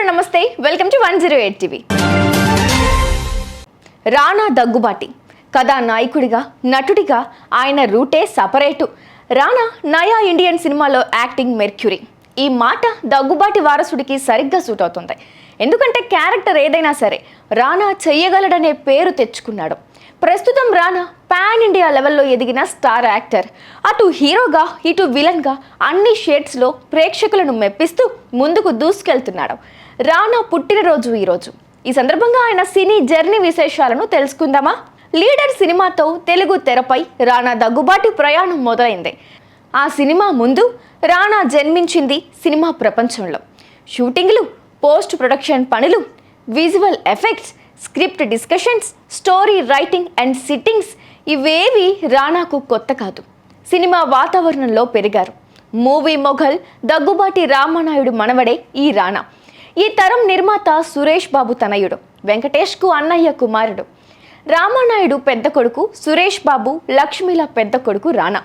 నమస్తే, welcome to 108 TV. రానా దగ్గుబాటి కథానాయకుడిగా, నటుడిగా ఆయన రూటే సపరేటు. రానా నయా ఇండియన్ సినిమాలో యాక్టింగ్ మెర్క్యూరీ. ఈ మాట దగ్గుబాటి వారసుడికి సరిగ్గా సూట్ అవుతుంది. ఎందుకంటే క్యారెక్టర్ ఏదైనా సరే రానా చెయ్యగలడనే పేరు తెచ్చుకున్నాడు. ప్రస్తుతం రానా పాన్ ఇండియా లెవెల్లో ఎదిగిన స్టార్ యాక్టర్. అటు హీరోగా, ఇటు విలన్గా అన్ని షేడ్స్లో ప్రేక్షకులను మెప్పిస్తూ ముందుకు దూసుకెళ్తున్నాడు. రానా పుట్టినరోజు ఈరోజు. ఈ సందర్భంగా ఆయన సినీ జర్నీ విశేషాలను తెలుసుకుందామా? లీడర్ సినిమాతో తెలుగు తెరపై రానా దగ్గుబాటి ప్రయాణం మొదలైంది. ఆ సినిమా ముందు రానా జన్మించింది సినిమా ప్రపంచంలో. షూటింగ్లు, పోస్ట్ ప్రొడక్షన్ పనులు, visual effects, script discussions, story writing and sittings ఇవేవి రానాకు కొత్త కాదు. సినిమా వాతావరణంలో పెరిగారు. మూవీ మొఘల్ దగ్గుబాటి రామానాయుడు మనవడే ఈ రానా. ఈ తరం నిర్మాత సురేష్ బాబు తనయుడు, వెంకటేష్కు అన్నయ్య కుమారుడు. రామానాయుడు పెద్ద కొడుకు సురేష్ బాబు, లక్ష్మీల పెద్ద కొడుకు రానా.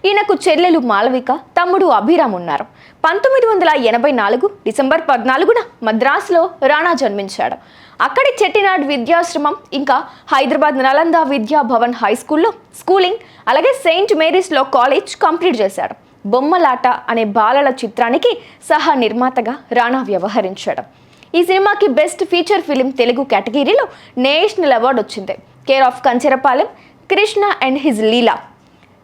ఈయనకు చెల్లెలు మాలవిక, తమ్ముడు అభిరామ్ ఉన్నారు. 1984 డిసెంబర్ 14న మద్రాసులో రానా జన్మించాడు. అక్కడి చెట్టినాడ్ విద్యాశ్రమం, ఇంకా హైదరాబాద్ నలంద విద్యా భవన్ హై స్కూల్లో స్కూలింగ్, అలాగే సెయింట్ మేరీస్లో కాలేజ్ కంప్లీట్ చేశాడు. బొమ్మలాట అనే బాలల చిత్రానికి సహా నిర్మాతగా రానా వ్యవహరించాడు. ఈ సినిమాకి బెస్ట్ ఫీచర్ ఫిలిం తెలుగు కేటగిరీలో నేషనల్ అవార్డు వచ్చింది. Care of Kancharapalem, Krishna and his Leela,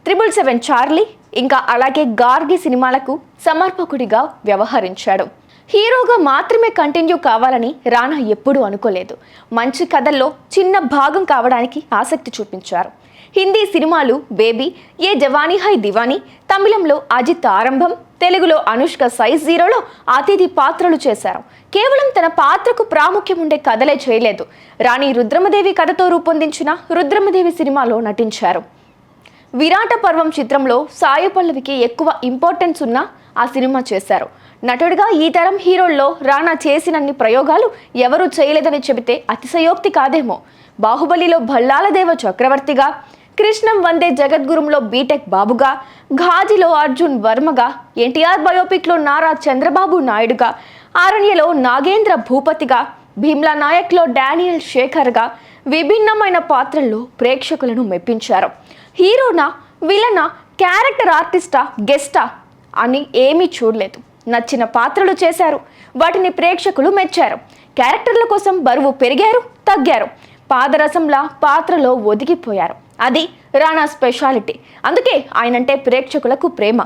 777 Charlie, ఇంకా అలాగే గార్గి సినిమాలకు సమర్పకుడిగా వ్యవహరించాడు. హీరోగా మాత్రమే కంటిన్యూ కావాలని రానా ఎప్పుడూ అనుకోలేదు. మంచి కథల్లో చిన్న భాగం కావడానికి ఆసక్తి చూపించారు. హిందీ సినిమాలు బేబీ, ఏ జవానీ హై దివానీ, తమిళంలో అజిత్ ఆరంభం, తెలుగులో అనుష్క సైజ్ 0లో అతిథి పాత్రలు చేశారు. కేవలం తన పాత్రకు ప్రాముఖ్యం ఉండే కథలే చేయలేదు. రాణి రుద్రమదేవి కథతో రూపొందించిన రుద్రమదేవి సినిమాలో నటించారు. విరాట పర్వం చిత్రంలో సాయి పల్లవికి ఎక్కువ ఇంపార్టెన్స్ ఉన్న ఆ సినిమా చేశారు. నటుడిగా ఈ తరం హీరోల్లో రానా చేసినన్ని ప్రయోగాలు ఎవరూ చేయలేదని చెబితే అతిశయోక్తి కాదేమో. బాహుబలిలో భల్లాలదేవ చక్రవర్తిగా, కృష్ణం వందే జగద్గురుంలో బీటెక్ బాబుగా, ఘాజీలో అర్జున్ వర్మగా, ఎన్టీఆర్ బయోపిక్లో నారా చంద్రబాబు నాయుడుగా, ఆరణ్యలో నాగేంద్ర భూపతిగా, భీమ్లా నాయక్లో డానియల్ శేఖర్గా విభిన్నమైన పాత్రల్లో ప్రేక్షకులను మెప్పించారు. హీరోనా, విలనా, క్యారెక్టర్ ఆర్టిస్టా, గెస్టా అని ఏమీ చూడలేదు. నచ్చిన పాత్రలు చేశారు. వాటిని ప్రేక్షకులు మెచ్చారు. క్యారెక్టర్ల కోసం బరువు పెరిగారు, తగ్గారు. పాదరసంలా పాత్రలో ఒదిగిపోయారు. అది రానా స్పెషాలిటీ. అందుకే ఆయనంటే ప్రేక్షకులకు ప్రేమ.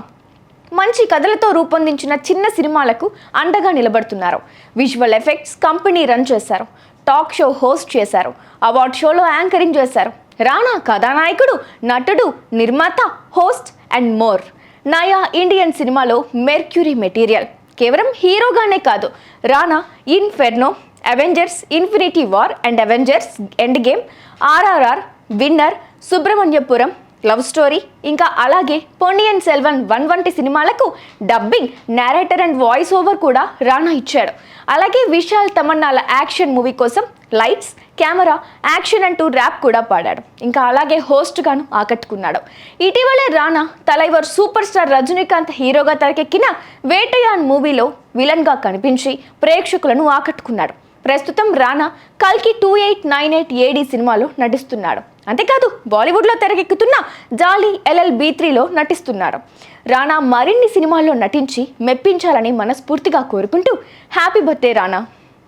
మంచి కథలతో రూపొందించిన చిన్న సినిమాలకు అండగా నిలబడుతున్నారు. విజువల్ ఎఫెక్ట్స్ కంపెనీ రన్ చేశారు. టాక్ షో హోస్ట్ చేశారు. అవార్డ్ షోలో యాంకరింగ్ చేశారు. రానా కథానాయకుడు, నటుడు, నిర్మాత, హోస్ట్ అండ్ మోర్. నయా ఇండియన్ సినిమాలో మెర్క్యూరీ మెటీరియల్. కేవలం హీరోగానే కాదు, Rana Inferno, Avengers Infinity War and Avengers Endgame, RRR, Winner, Subramaniapuram, Love Story, ఇంకా అలాగే పొన్నియిన్ సెల్వన్ 1 వంటి సినిమాలకు dubbing, narrator and voice over కూడా రానా ఇచ్చాడు. అలాగే విశాల్ తమన్నాల యాక్షన్ మూవీ కోసం లైట్స్, కెమెరా, యాక్షన్ అంటూ ర్యాప్ కూడా పాడాడు. ఇంకా అలాగే హోస్ట్ గాను ఆకట్టుకున్నాడు. ఇటీవలే రానా తలైవర్ సూపర్ స్టార్ రజనీకాంత్ హీరోగా తెరకెక్కిన వేటయాన్ మూవీలో విలన్గా కనిపించి ప్రేక్షకులను ఆకట్టుకున్నాడు. ప్రస్తుతం రానా కల్కి 2898 AD సినిమాలో నటిస్తున్నాడు. అంతేకాదు బాలీవుడ్లో తెరకెక్కుతున్న జాలీ LLB3లో నటిస్తున్నాడు. రానా మరిన్ని సినిమాల్లో నటించి మెప్పించాలని మనస్ఫూర్తిగా కోరుకుంటూ హ్యాపీ బర్త్డే రానా.